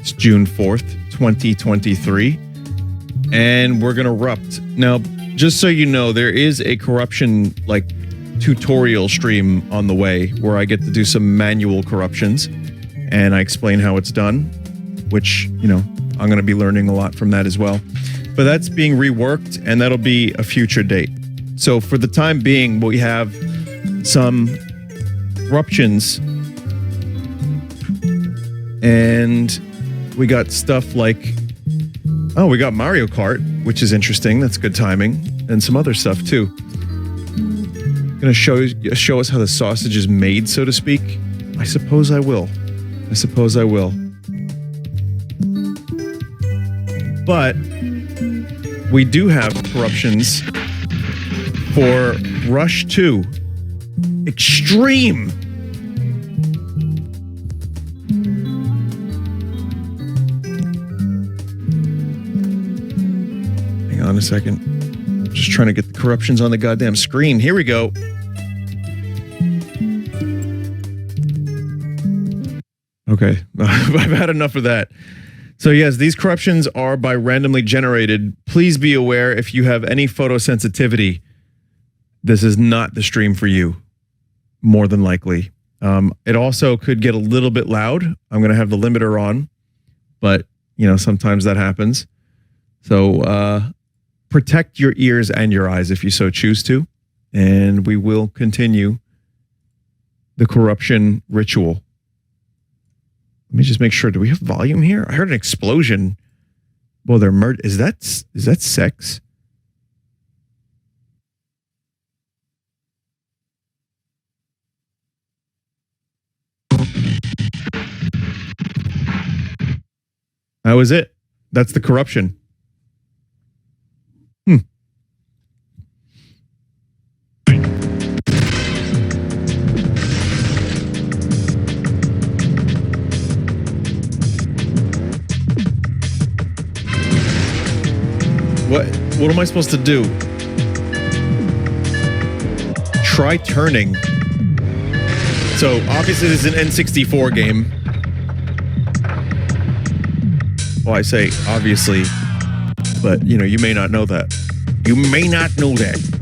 It's June 4th, 2023. And we're going to erupt. Now, just so you know, there is a corruption like tutorial stream on the way where I get to do some manual corruptions and I explain how it's done, which, you know, I'm going to be learning a lot from that as well. But that's being reworked and that'll be a future date. So for the time being, we have some corruptions and we got stuff like, oh, we got Mario Kart, which is interesting. That's good timing. And some other stuff too. Gonna show us how the sausage is made, so to speak. I suppose I will. But we do have corruptions for Rush 2 Extreme. Hang on a second. I'm just trying to get the corruptions on the goddamn screen. Here we go. Okay, I've had enough of that. So yes, these corruptions are by randomly generated. Please be aware if you have any photosensitivity, this is not the stream for you, more than likely. It also could get a little bit loud. I'm going to have the limiter on, but you know, sometimes that happens. So protect your ears and your eyes if you so choose to, and we will continue the corruption ritual. Let me just make sure. Do we have volume here? I heard an explosion. Well, they're murdered. Is that sex? That was it. That's the corruption. What am I supposed to do? Try turning. So obviously this is an N64 game. Well, I say obviously, but you know, you may not know that. You may not know that.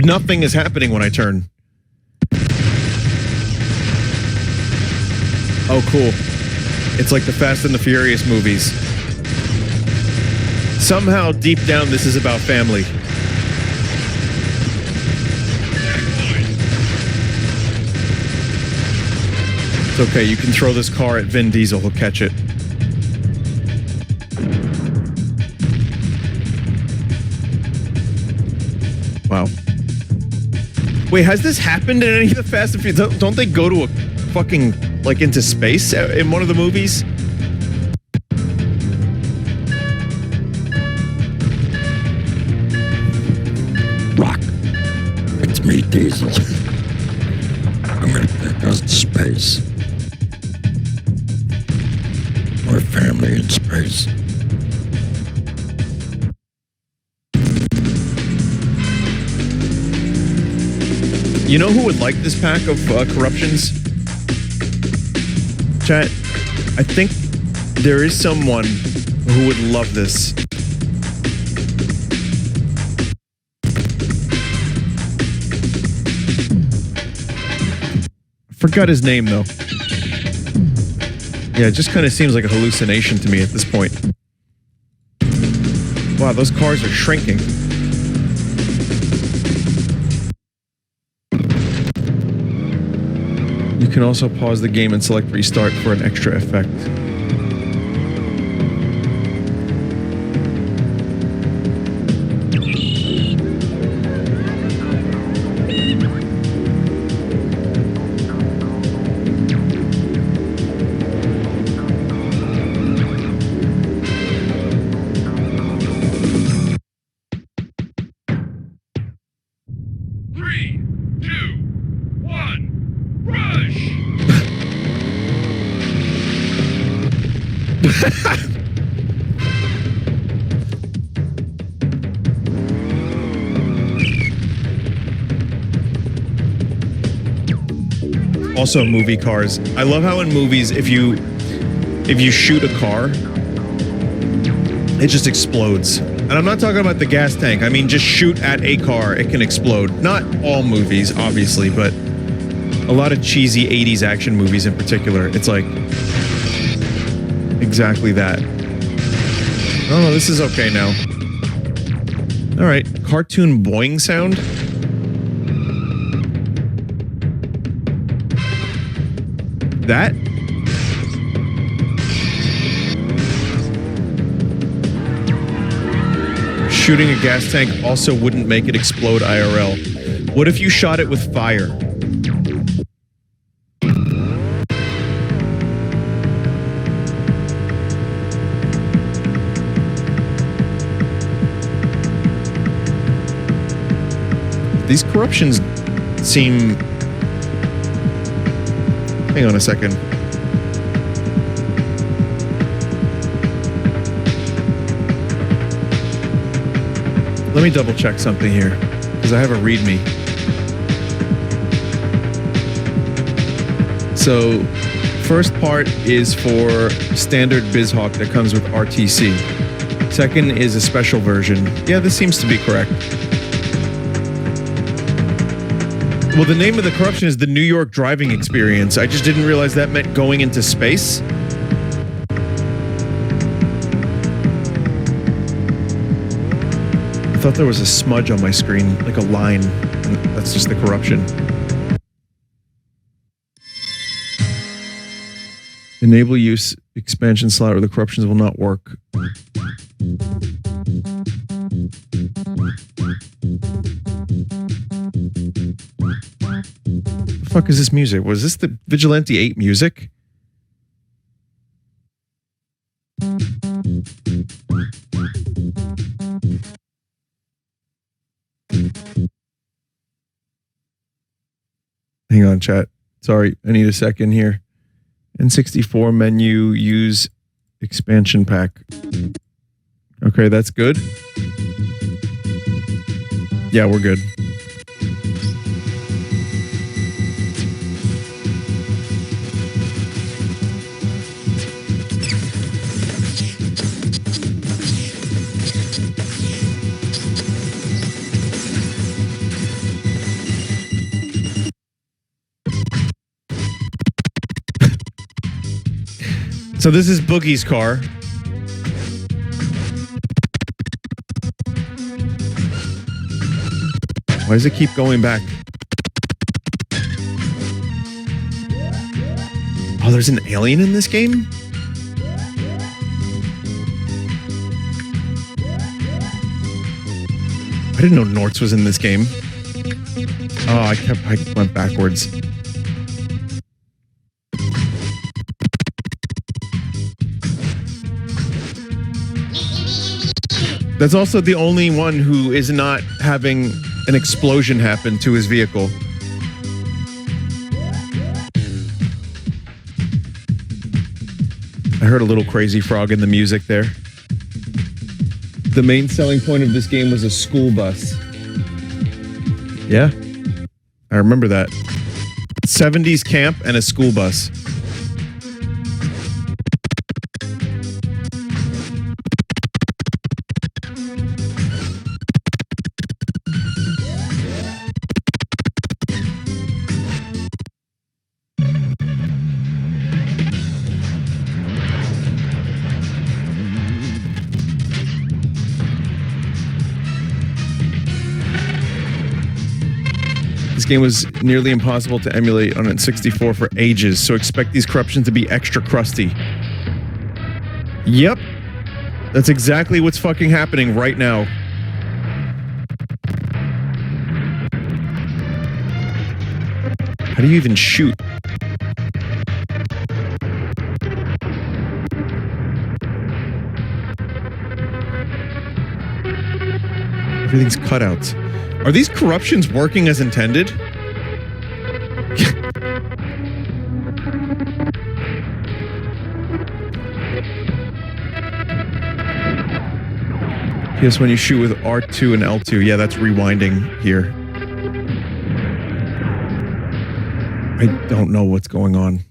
Nothing is happening when I turn. Oh, cool. It's like the Fast and the Furious movies. Somehow, deep down, this is about family. It's okay, you can throw this car at Vin Diesel, he'll catch it. Wow. Wait, has this happened in any of the Fast and Furious? Don't they go to a fucking, like, into space in one of the movies? Rock, it's me, Diesel. I'm gonna take us to space. Our family in space. You know who would like this pack of corruptions? Chat, I think there is someone who would love this. Forgot his name though. Yeah, it just kind of seems like a hallucination to me at this point. Wow, those cars are shrinking. You can also pause the game and select restart for an extra effect. Also, movie cars. I love how in movies, if you shoot a car, it just explodes. And I'm not talking about the gas tank. I mean, just shoot at a car, it can explode. Not all movies, obviously, but a lot of cheesy 80s action movies in particular. It's like exactly that. Oh, this is okay now. All right, cartoon boing sound. That? Shooting a gas tank also wouldn't make it explode IRL. What if you shot it with fire? These corruptions seem... Hang on a second. Let me double check something here, because I have a README. So, first part is for standard BizHawk that comes with RTC. Second is a special version. Yeah, this seems to be correct. Well, the name of the corruption is the New York driving experience. I just didn't realize that meant going into space. I thought there was a smudge on my screen, like a line. And that's just the corruption. Enable use expansion slot or the corruptions will not work. The fuck is this music? Was this the Vigilante 8 music? Hang on, chat. Sorry, I need a second here. N64 menu, use expansion pack. Okay, that's good. Yeah, we're good. So this is Boogie's car. Why does it keep going back? Oh, there's an alien in this game? I didn't know Nortz was in this game. Oh, I went backwards. That's also the only one who is not having an explosion happen to his vehicle. I heard a little crazy frog in the music there. The main selling point of this game was a school bus. Yeah, I remember that. 70s camp and a school bus. This game was nearly impossible to emulate on N64 for ages, so expect these corruptions to be extra crusty. Yep. That's exactly what's fucking happening right now. How do you even shoot? Everything's cutouts. Are these corruptions working as intended? Yes, when you shoot with R2 and L2. Yeah, that's rewinding here. I don't know what's going on.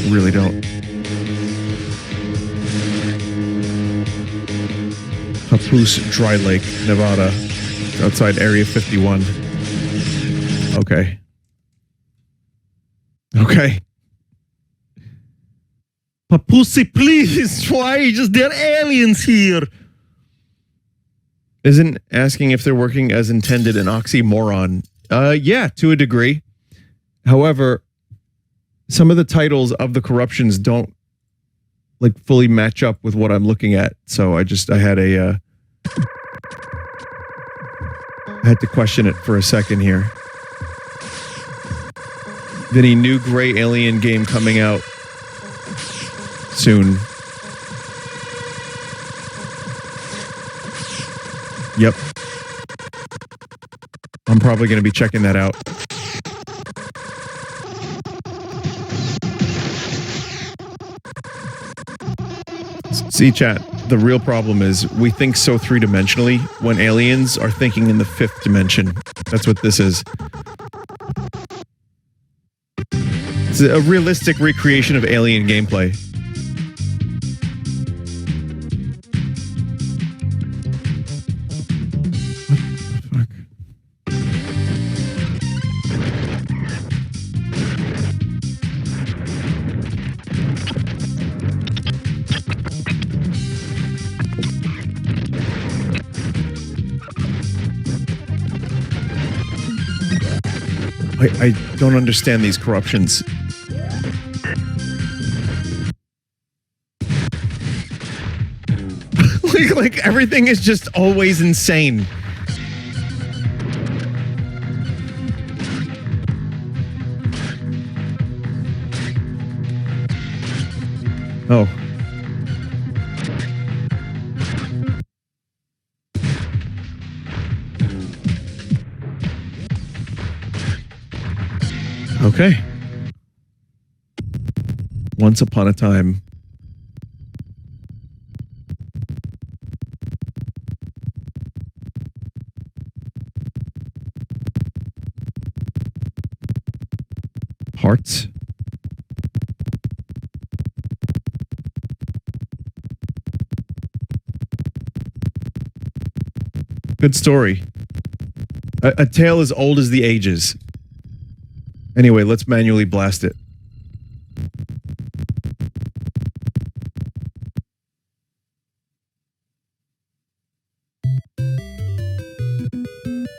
Really don't. Papoose Dry Lake, Nevada, outside Area 51. Okay. Okay. Papoose, please. Why? Just there are aliens here. Isn't asking if they're working as intended an oxymoron? Yeah, to a degree. However, some of the titles of the corruptions don't like fully match up with what I'm looking at. So I had to question it for a second here. Vinny, new gray alien game coming out soon. Yep. I'm probably going to be checking that out. See, chat, the real problem is we think so three-dimensionally when aliens are thinking in the fifth dimension. That's what this is. It's a realistic recreation of alien gameplay. I don't understand these corruptions. like everything is just always insane. Oh. Okay. Once upon a time. Hearts. Good story. A tale as old as the ages. Anyway, let's manually blast it.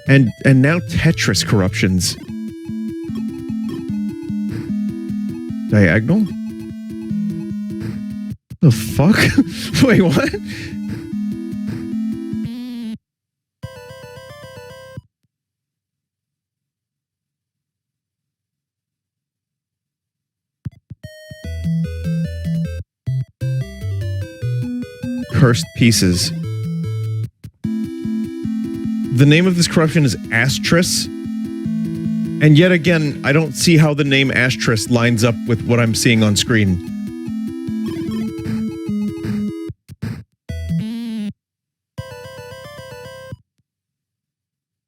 And now Tetris corruptions. Diagonal? The fuck? Wait, what? Cursed pieces. The name of this corruption is Astris. And yet again, I don't see how the name Astris lines up with what I'm seeing on screen.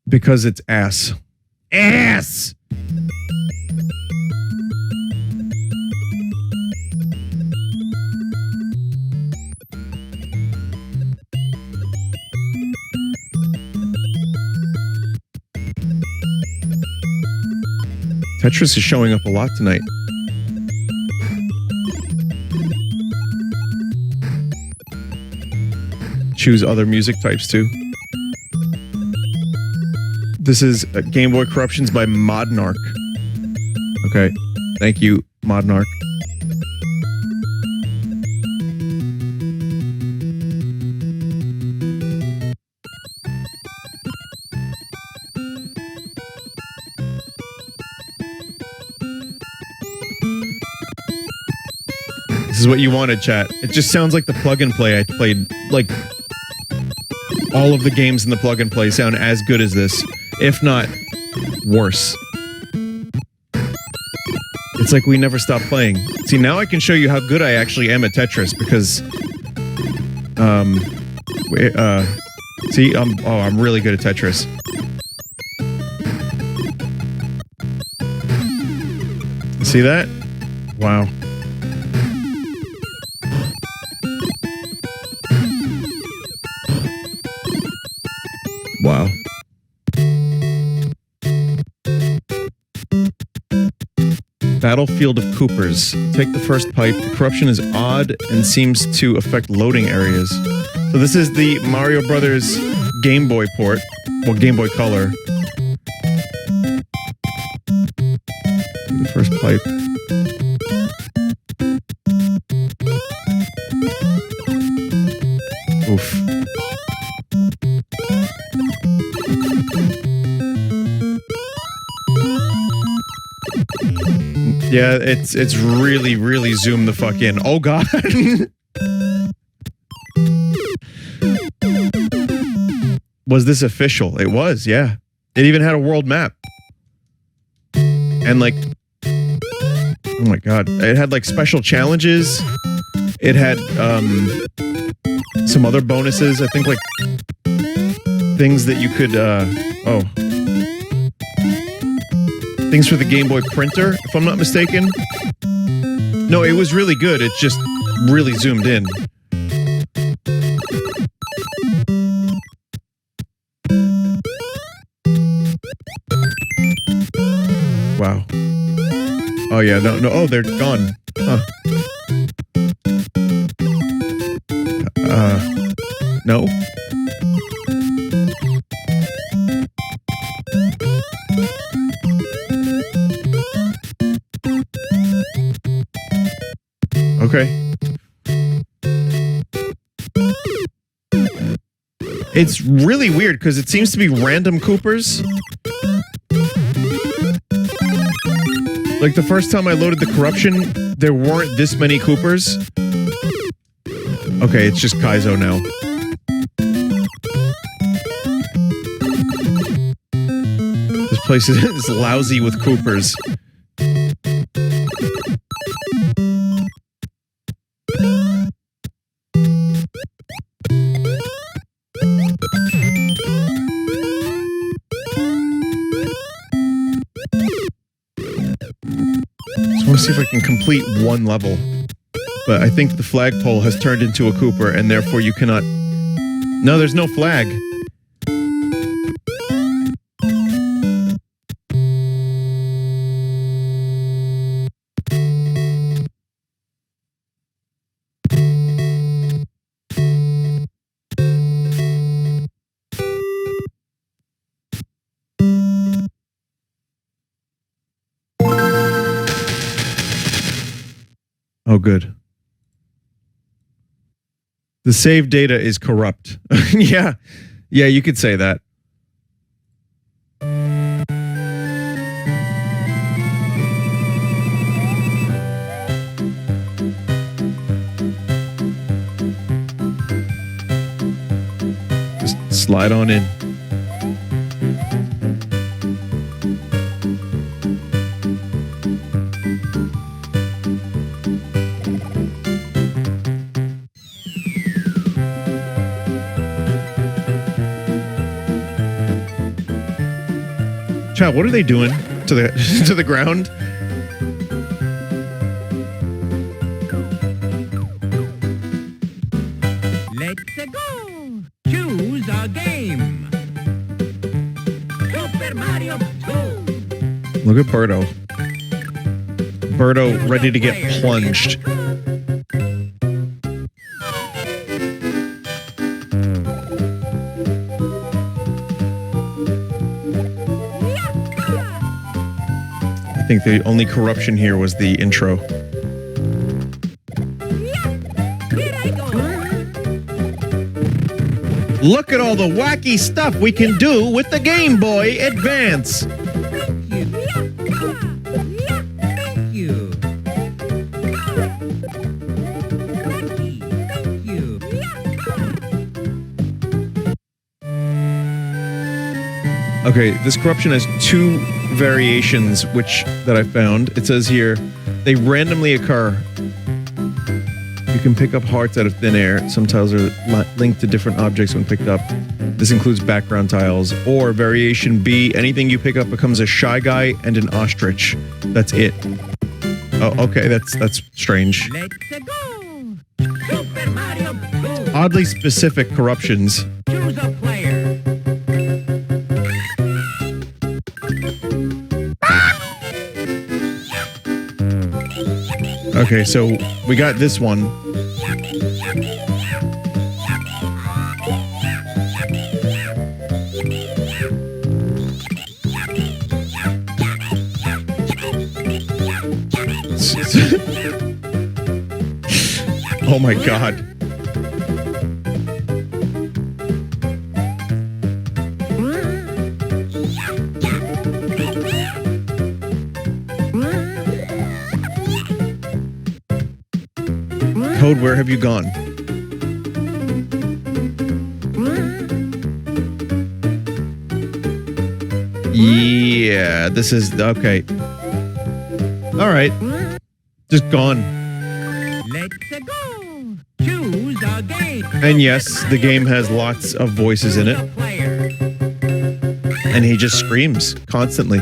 Because it's ass. Ass! Tetris is showing up a lot tonight. Choose other music types too. This is Game Boy Corruptions by Modnarch. Okay, thank you, Modnarch. This is what you wanted, chat. It just sounds like the plug and play I played. Like, all of the games in the plug and play sound as good as this, if not worse. It's like we never stop playing. See, now I can show you how good I actually am at Tetris because, see, I'm really good at Tetris. See that? Wow. Wow. Battlefield of Coopers. Take the first pipe. The corruption is odd and seems to affect loading areas. So this is the Mario Brothers Game Boy port. Well, Game Boy Color. The first pipe. Oof. Yeah, it's really zoomed the fuck in. Oh god. Was this official? It was, yeah. It even had a world map. And like, oh my god, it had like special challenges. It had some other bonuses. I think like things that you could things for the Game Boy printer, if I'm not mistaken. No, it was really good. It just really zoomed in. Wow. Oh yeah, no, oh, they're gone. Huh. No? Okay. It's really weird because it seems to be random Coopers. Like the first time I loaded the Corruption, there weren't this many Coopers. Okay, it's just Kaizo now. This place is lousy with Coopers. I want to see if I can complete one level. But I think the flagpole has turned into a Cooper, and therefore you cannot... No, there's no flag. Oh, good. The save data is corrupt. Yeah. Yeah, you could say that. Just slide on in. Child, what are they doing to the to the ground? Let's go! Choose a game! Super Mario 2! Look at Birdo. Birdo ready to get plunged. I think the only corruption here was the intro. Look at all the wacky stuff we can do with the Game Boy Advance. Thank you. Okay, this corruption has two variations that I found. It says here, they randomly occur. You can pick up hearts out of thin air. Some tiles are linked to different objects when picked up. This includes background tiles. Or variation B, anything you pick up becomes a Shy Guy and an ostrich. That's it. Oh, okay, that's strange. Let's go. Super Mario Bros. Oddly specific corruptions. Choose a player. Okay, so we got this one. Oh my god. Code, where have you gone? Yeah, this is okay. All right. Just gone. Let's go. Choose a game. And yes, the game has lots of voices in it, Player. and he just screams constantly.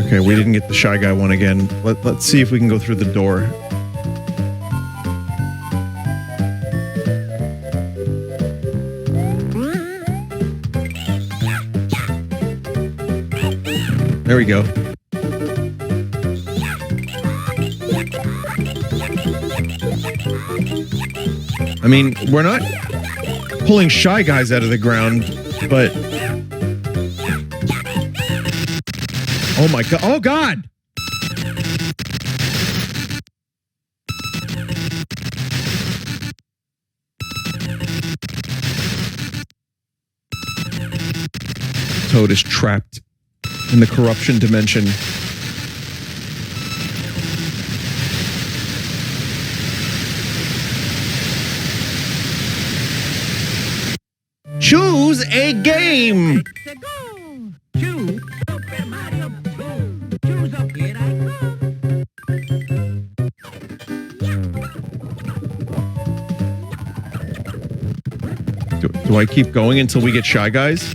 Okay, we didn't get the Shy Guy one again. Let's see if we can go through the door. There we go. I mean, we're not pulling Shy Guys out of the ground, but... Oh my god. Oh god! Toad is trapped in the corruption dimension. Choose a game! Let's go. Choose Super Mario Bros. Choose a here I come. Do I keep going until we get Shy Guys?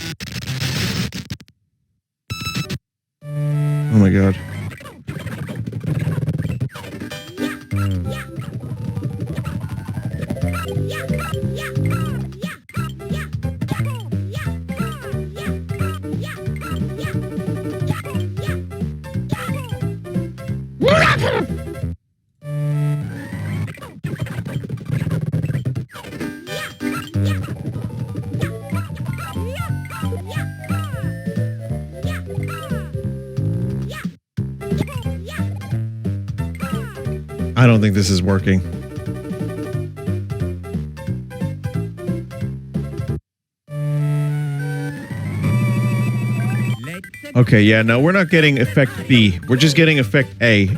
Oh my god. I don't think this is working. Okay, yeah, no, we're not getting effect B. We're just getting effect A.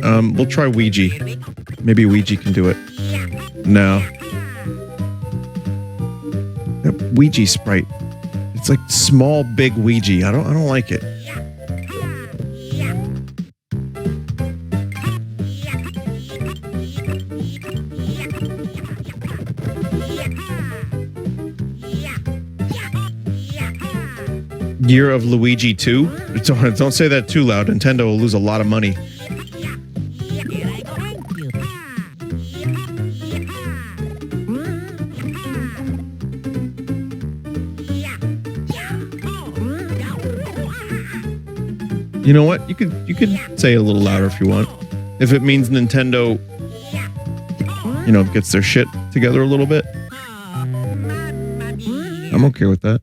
We'll try Ouija. Maybe Ouija can do it. No. That Ouija sprite. It's like small, big Ouija. I don't like it. Year of Luigi 2? Don't say that too loud. Nintendo will lose a lot of money. You know what? You could say it a little louder if you want. If it means Nintendo, you know, gets their shit together a little bit. I'm okay with that.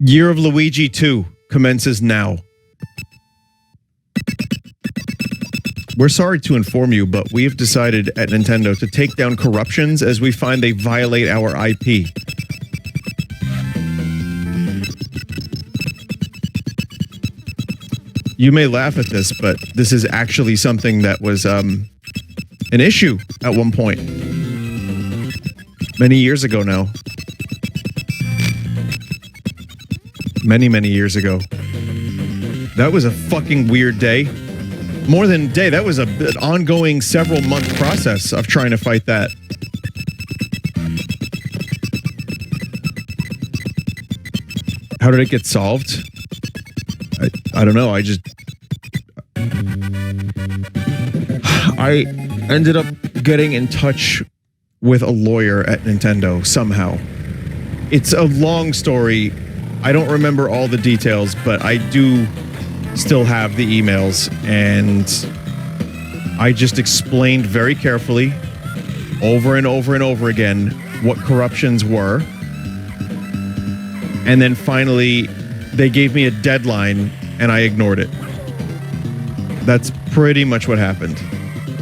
Year of Luigi 2 commences now. We're sorry to inform you, but we have decided at Nintendo to take down corruptions as we find they violate our IP. You may laugh at this, but this is actually something that was an issue at one point. Many years ago now. Many years ago. That was a fucking weird day. More than a day, that was an ongoing several month process of trying to fight that. How did it get solved? I don't know. I ended up getting in touch with a lawyer at Nintendo somehow. It's a long story. I don't remember all the details, but I do still have the emails, and I just explained very carefully over and over and over again what corruptions were. And then finally, they gave me a deadline, and I ignored it. That's pretty much what happened.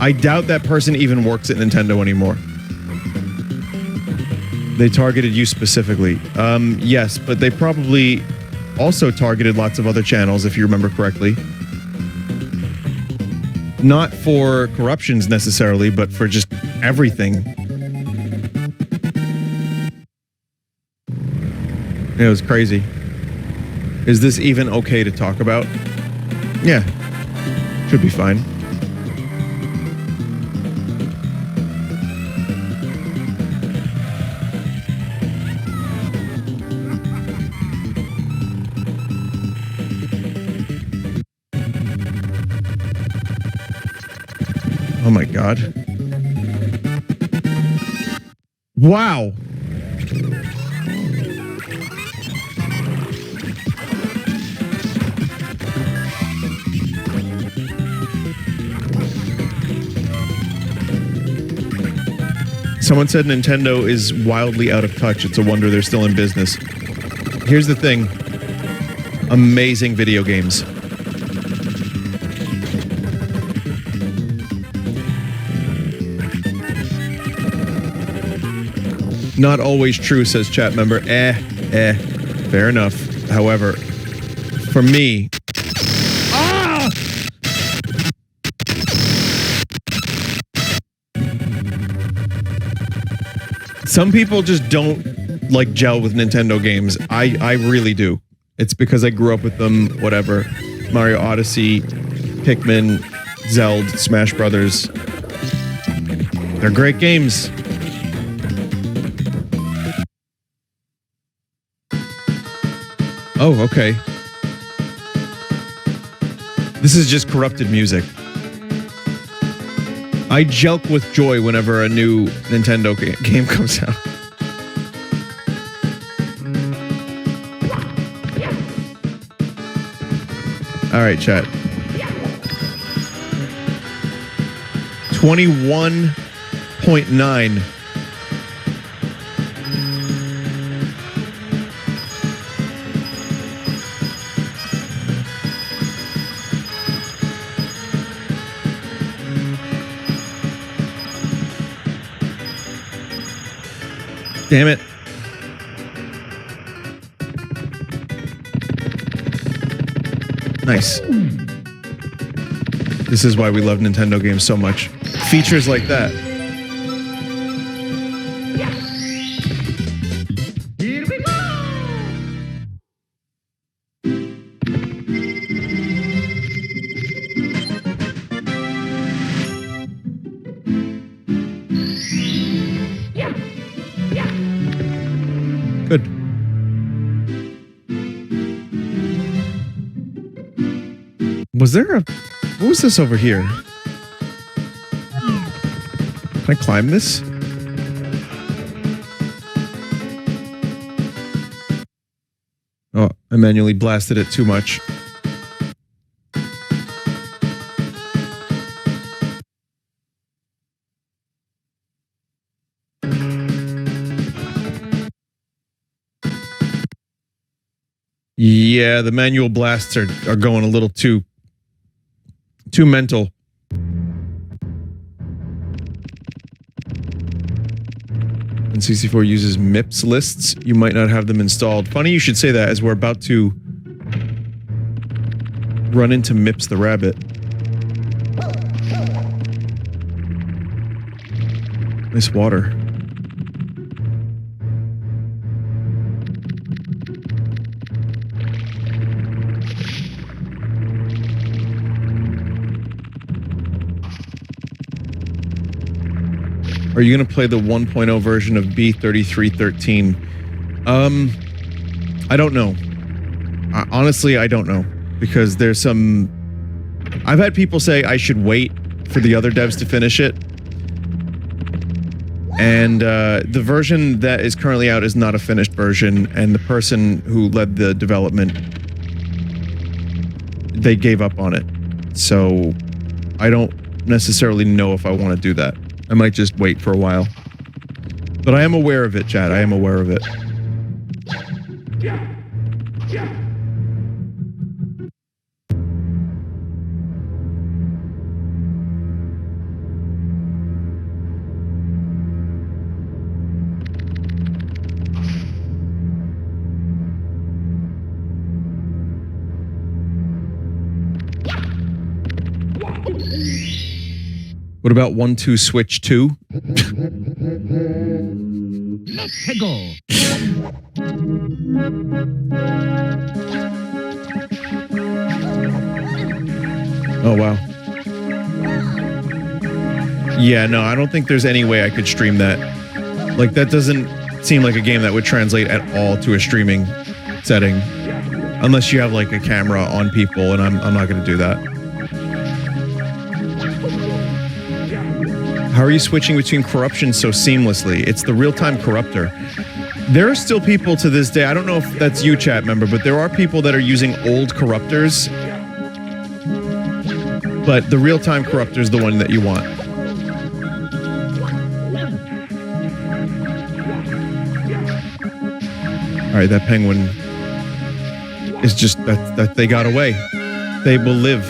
I doubt that person even works at Nintendo anymore. They targeted you specifically. Yes, but they probably also targeted lots of other channels, if you remember correctly. Not for corruptions necessarily, but for just everything. It was crazy. Is this even okay to talk about? Yeah. Should be fine. Oh my God. Wow. Someone said Nintendo is wildly out of touch. It's a wonder they're still in business. Here's the thing. Amazing video games. Not always true, says chat member. Fair enough. However, for me... Ah! Some people just don't like gel with Nintendo games. I really do. It's because I grew up with them, whatever. Mario Odyssey, Pikmin, Zelda, Smash Brothers. They're great games. Oh, okay. This is just corrupted music. I jelk with joy whenever a new Nintendo game comes out. All right, chat. 21.9. Damn it. Nice. This is why we love Nintendo games so much. Features like that. Here we go! Good. Was there a... What was this over here? Can I climb this? Oh, I manually blasted it too much. Yeah, the manual blasts are going a little too mental. And CC4 uses MIPS lists. You might not have them installed. Funny you should say that, as we're about to run into Mips the rabbit. Nice water. Are you going to play the 1.0 version of B3313? I don't know. Honestly, I don't know, because there's some... I've had people say I should wait for the other devs to finish it. And the version that is currently out is not a finished version, and the person who led the development, they gave up on it. So I don't necessarily know if I want to do that. I might just wait for a while. But I am aware of it, chat. I am aware of it. What about 1-2 switch 2? Let's go. Oh, wow. Yeah, no, I don't think there's any way I could stream that. Like, that doesn't seem like a game that would translate at all to a streaming setting. Unless you have, like, a camera on people, and I'm not going to do that. How are you switching between Corruption so seamlessly? It's the real-time Corruptor. There are still people to this day, I don't know if that's you, chat member, but there are people that are using old Corruptors. But the real-time Corruptor is the one that you want. Alright, that penguin is just, that they got away. They will live.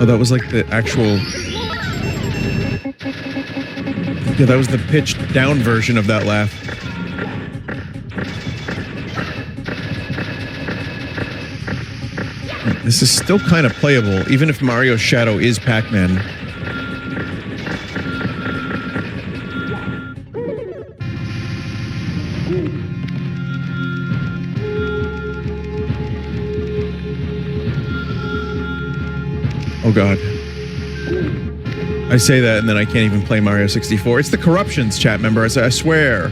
Oh, that was like the actual... Yeah, that was the pitched down version of that laugh. This is still kind of playable, even if Mario's shadow is Pac-Man. Oh god. I say that and then I can't even play Mario 64. It's the Corruptions, chat member, I swear.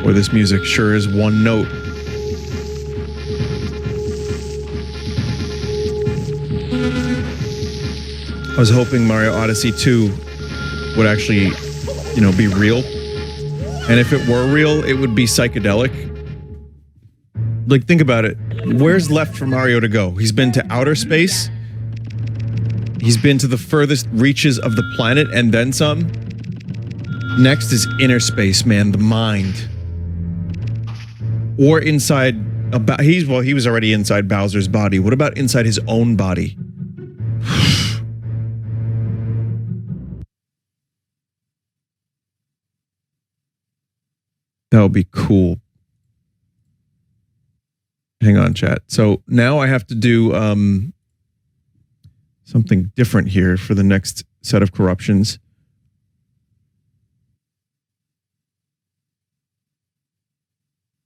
Boy, this music sure is one note. I was hoping Mario Odyssey 2 would actually, you know, be real. And if it were real, it would be psychedelic. Like, think about it. Where's left for Mario to go? He's been to outer space. He's been to the furthest reaches of the planet and then some. Next is inner space, man, the mind. Or inside... he was already inside Bowser's body. What about inside his own body? That would be cool. Hang on, chat. So now I have to do something different here for the next set of corruptions.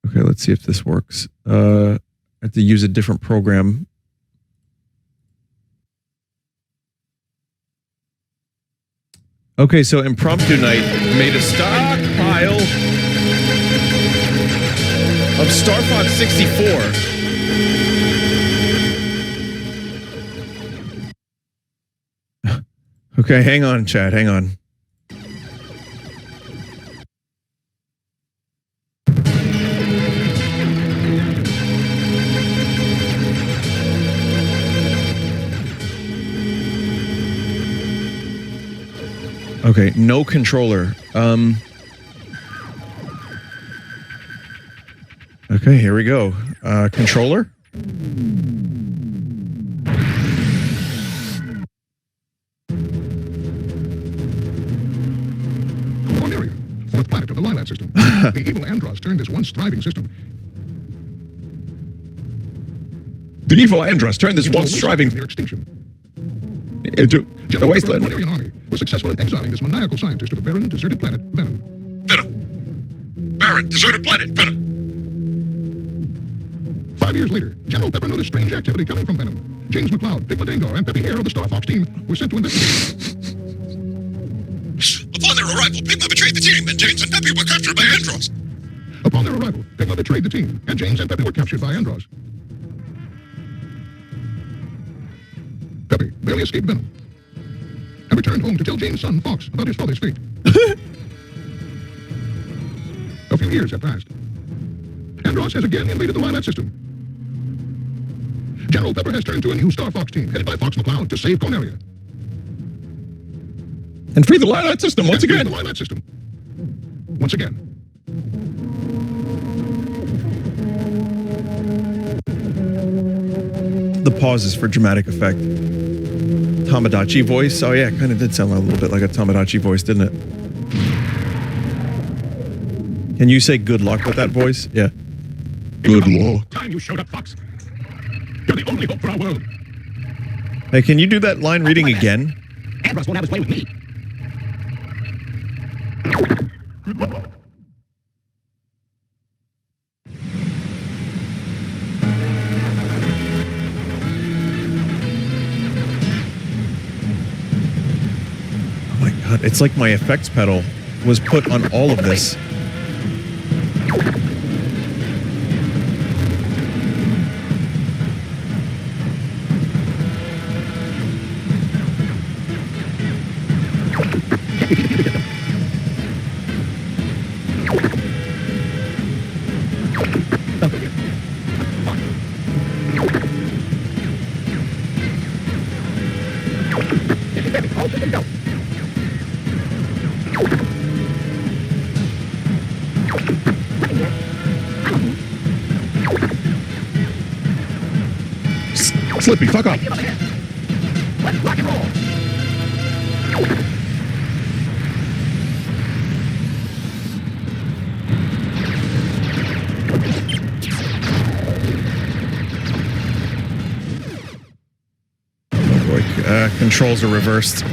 Okay, let's see if this works. I have to use a different program. Okay, so Impromptu Night made a stockpile of Star Fox 64. Okay, hang on, chat, hang on. Okay, no controller. Okay, here we go. Controller? fourth planet of the Lilat system. The evil Andros turned this once thriving system The evil Andros turned this once thriving near extinction. into a General wasteland. Corruptor army was successful in exiling this maniacal scientist to the barren, deserted planet Venom. Barren, deserted planet, Venom. 5 years later, General Pepper noticed strange activity coming from Venom. James McCloud, Dick Madengo, and Peppy Hare of the Star Fox team were sent to investigate. Upon their arrival, Pigma betrayed the team, and James and Peppy were captured by Andros. Upon their arrival, Pigma betrayed the team, and James and Peppy were captured by Andros. Peppy barely escaped Venom and returned home to tell James' son, Fox, about his father's fate. A few years have passed. Andros has again invaded the Lilat system. General Pepper has turned to a new Star Fox team, headed by Fox McCloud, to save Cornelia. And free the Lilat system once again. The Lilat system. Once again. The pauses for dramatic effect. Tamagotchi voice. Oh yeah, it kind of did sound a little bit like a Tamagotchi voice, didn't it? Can you say good luck with that voice? Yeah. Good luck. Time you showed up, Fox. You're the only hope for our world. Hey, can you do that line reading again? Andros won't have his way with me. Oh my god, it's like my effects pedal was put on all of this. Slippy, fuck up. Let's rock and roll. Oh boy, controls are reversed.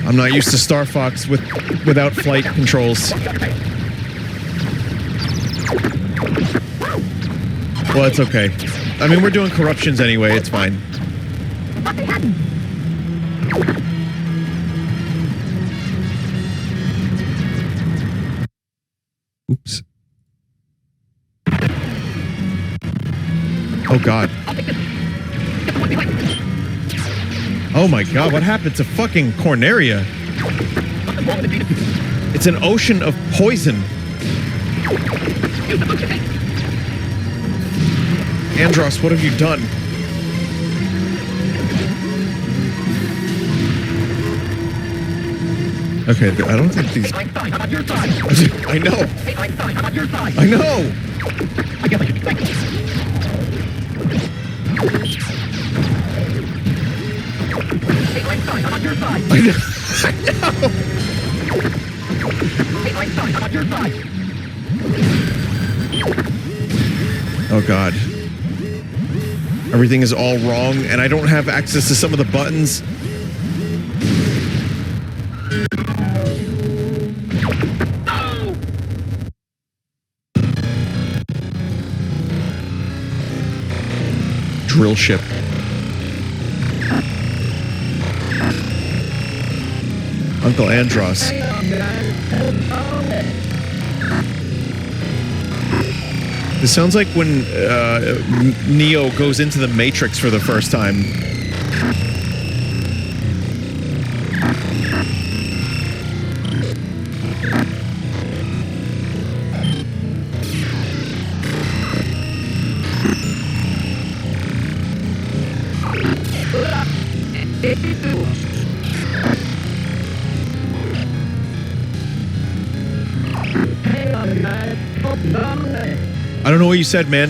I'm not used to Star Fox without flight controls. Well, it's okay. I mean, we're doing corruptions anyway. It's fine. Oops. Oh, God. Oh, my God. What happened to fucking Cornelia? It's an ocean of poison. Andros, what have you done? Okay, I don't think these... I know. I know. I guess I should be thankful. I'm on your side. I know. I'm on your side. Oh, God. Everything is all wrong, and I don't have access to some of the buttons. Drill ship. Uncle Andros. This sounds like when Neo goes into the Matrix for the first time. I don't know what you said, man.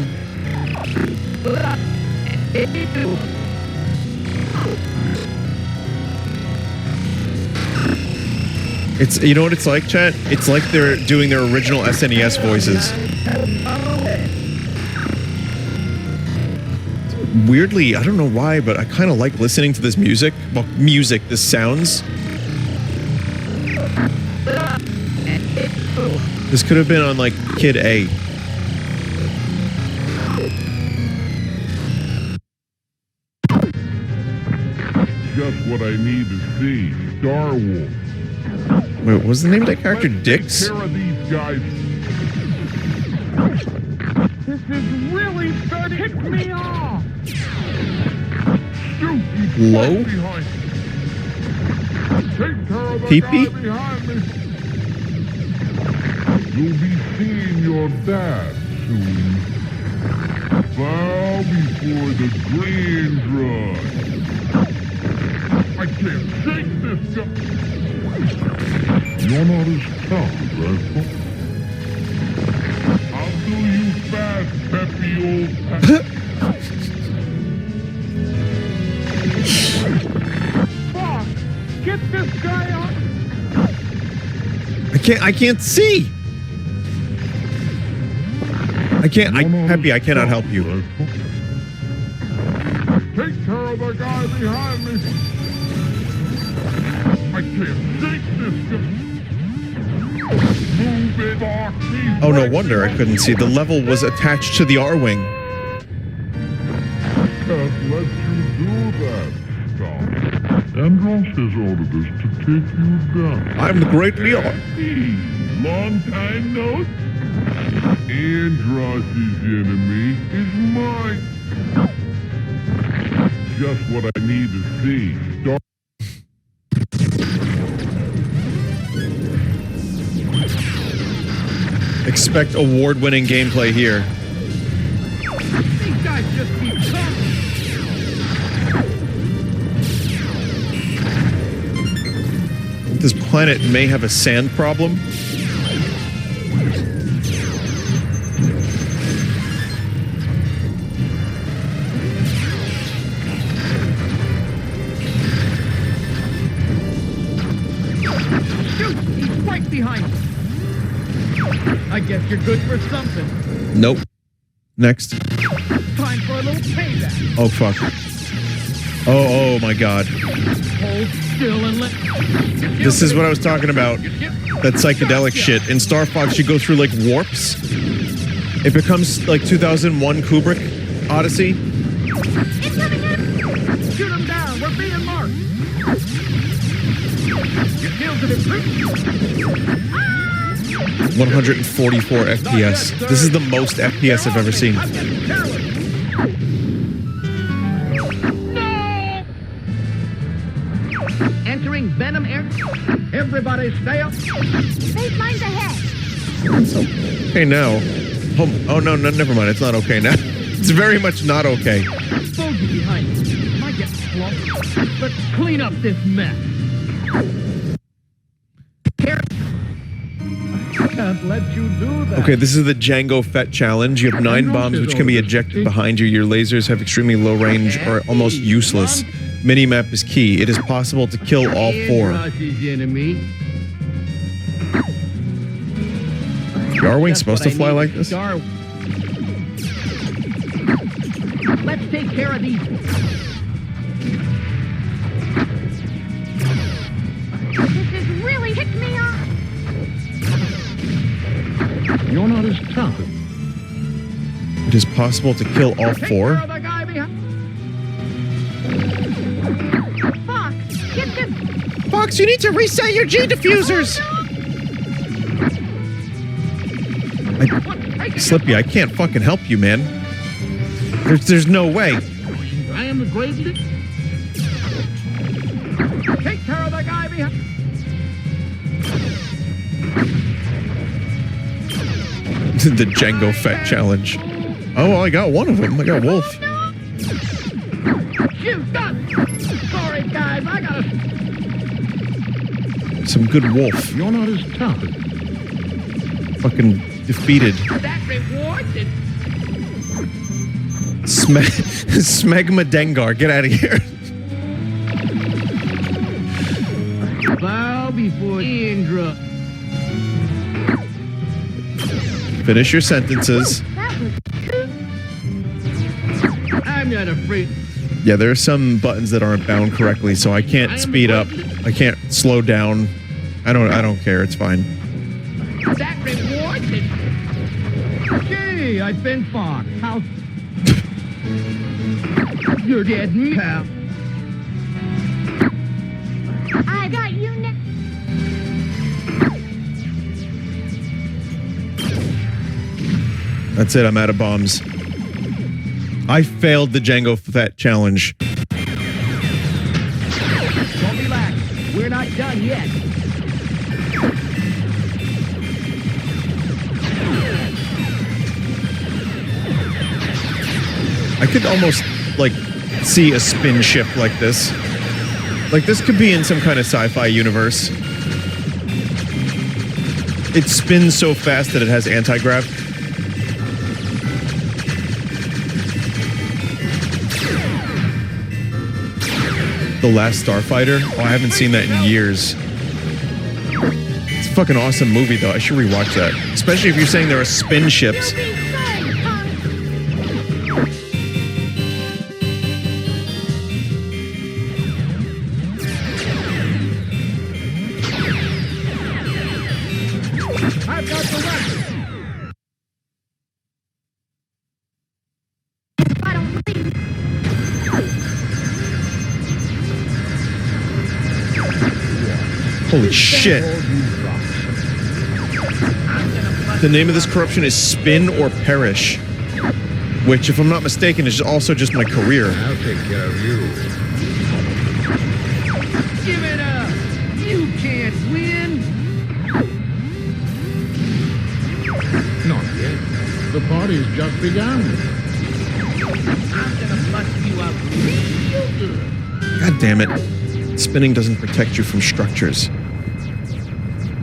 It's, you know what it's like, chat? It's like they're doing their original SNES voices. Weirdly, I don't know why, but I kind of like listening to this music. Well, this sounds. This could have been on, like, Kid A. Just what I need to see. Star Wars. Wait, what was the name of that character? Dix? Take care of these guys. This is really starting to tick me off. Shoot, he's Low? right behind me. Take care of the Pee-pee? guy behind me. You'll be seeing your dad soon. Bow before the green drug. I can't shake this guy. You're not as tough as I thought. I'll do you fast, peppy old Fuck! Get this guy on! I can't see! Peppy, I cannot help you. Take care of the guy behind me. I can't shake this guy. Move it, Doc. Oh, no wonder I couldn't see. The level was attached to the R-Wing. Can't let you do that, Doc. Andros has ordered us to take you down. I'm the Great Leon. Hey, long time no. Andros' enemy is mine. Just what I need to see. Start. Expect award-winning gameplay here. These guys just keep coming! This planet may have a sand problem. Shoot! He's right behind us! I guess you're good for something. Nope. Next. Time for a little payback. Oh, fuck. Oh my god. Hold still and let... This is what I was talking about. That psychedelic shit. In Star Fox, you go through, like, warps. It becomes, like, 2001 Kubrick Odyssey. Incoming in! Shoot him down! We're being marked! Your skills have improved! 144 FPS. This is the most FPS I've ever seen. I'm getting careless! No! Entering Venom Air. Everybody stay up. Eight lines ahead. Okay now. Oh no, never mind. It's not okay now. It's very much not okay. Bogey behind me. Might get slumped. Let's clean up this mess. Can't let you do that. Okay, this is the Django Fett challenge. You have 9 bombs which can be ejected behind you. Your lasers have extremely low range or almost useless. Minimap is key. It is possible to kill all 4. Enemy. The R-Wing's supposed to fly like this? Let's take care of these. This is really ticked me off. You're not as tough. It is possible to kill all 4? The guy behind. Fox, get the... Fox, you need to reset your G diffusers! Slippy, I can't fucking help you, man. There's no way. I am the greatest. Take care of the guy behind. The Django Fett challenge. Oh, well, I got one of them. I got Wolf. Shoot, done. Sorry, guys. I gotta... Some good Wolf. You're not as tough. Fucking defeated. That rewards it. Smegma Dengar, get out of here. Bow before Indra. Finish your sentences. That was I'm not afraid. Yeah, there are some buttons that aren't bound correctly, so I can't speed up. I can't slow down. I don't care. It's fine. That rewards it. Okay, I've been Fox. How? You're dead, pal. I got you now. That's it. I'm out of bombs. I failed the Jango Fett challenge. Don't relax. We're not done yet. I could almost, like, see a spin shift like this. Like, this could be in some kind of sci-fi universe. It spins so fast that it has anti-grav. The Last Starfighter? Oh, I haven't seen that in years. It's a fucking awesome movie, though. I should rewatch that. Especially if you're saying there are spin ships. You'll be sorry, punk. I've got the right. I don't believe. Holy shit. The name of this corruption is Spin or Perish. Which, if I'm not mistaken, is also just my career. I'll take care of you. Give it up. You can't win. Not yet. The party's just begun. I'm gonna bust you up real good. God damn it. Spinning doesn't protect you from structures.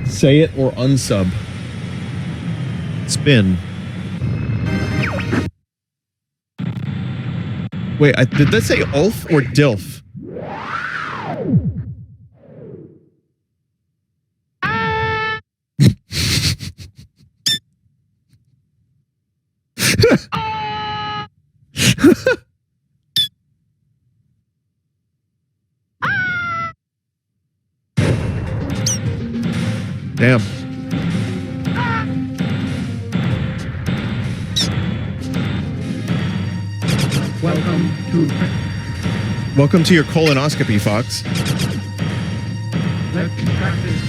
Say it or unsub. Spin. Wait, did that say Ulf or Dilf? Damn. Welcome to your colonoscopy, Fox. Let's practice.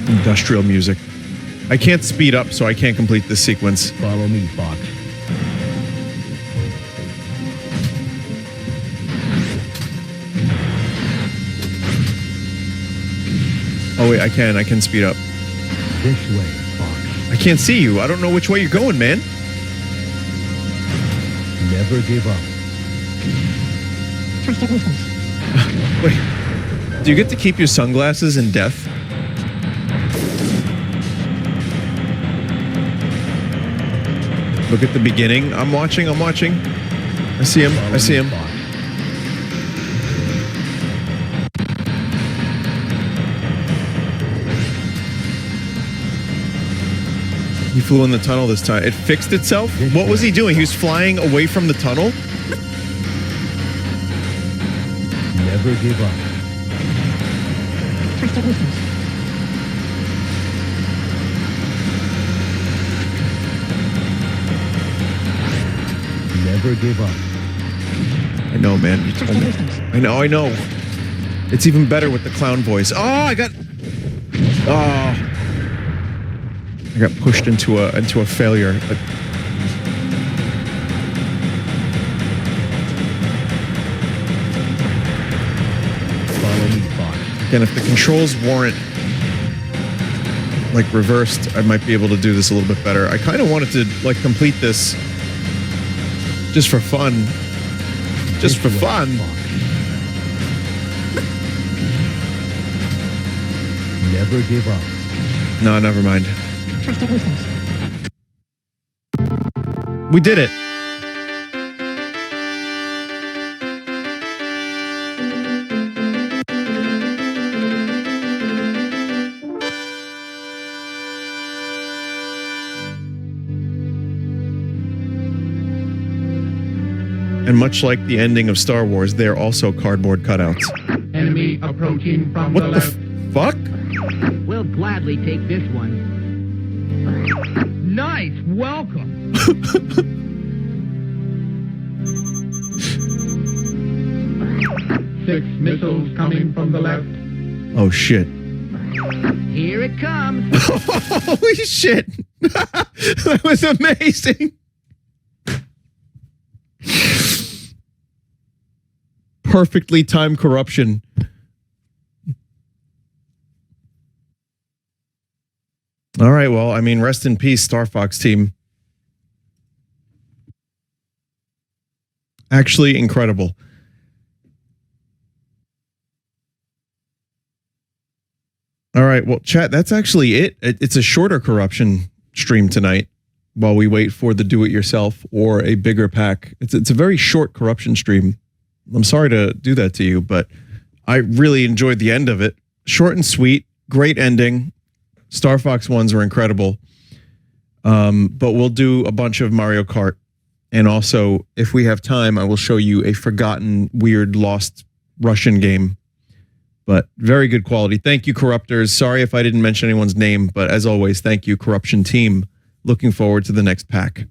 Industrial music. I can't speed up, so I can't complete this sequence. Follow me, Fox. Oh wait, I can speed up. This way, Fox. I can't see you. I don't know which way you're going, man. Never give up. Wait. Do you get to keep your sunglasses in death? Look at the beginning. I'm watching. I see him. I see him. He flew in the tunnel this time. It fixed itself? What was he doing? He was flying away from the tunnel? Never give up. Never give up. I know, man. You told me. I know. It's even better with the clown voice. Oh, I got pushed into a failure. Follow me, Fox. Again, if the controls weren't like reversed, I might be able to do this a little bit better. I kind of wanted to like complete this just for fun. Just for fun. Never give up. No, never mind. Trust your instincts. We did it. And much like the ending of Star Wars, they're also cardboard cutouts. Enemy approaching from What the the left. fuck? We'll gladly take this one. Nice, welcome. 6 missiles coming from the left. Oh shit. Here it comes. Holy shit. That was amazing. Perfectly timed corruption. All right, well, I mean, rest in peace, Star Fox team. Actually incredible. All right, well, chat, that's actually it. It's a shorter corruption stream tonight while we wait for the do-it-yourself or a bigger pack. It's a very short corruption stream. I'm sorry to do that to you, but I really enjoyed the end of it. Short and sweet, great ending. Star Fox ones were incredible. But we'll do a bunch of Mario Kart. And also, if we have time, I will show you a forgotten, weird, lost Russian game. But very good quality. Thank you, Corruptors. Sorry if I didn't mention anyone's name, but as always, thank you, Corruption team. Looking forward to the next pack.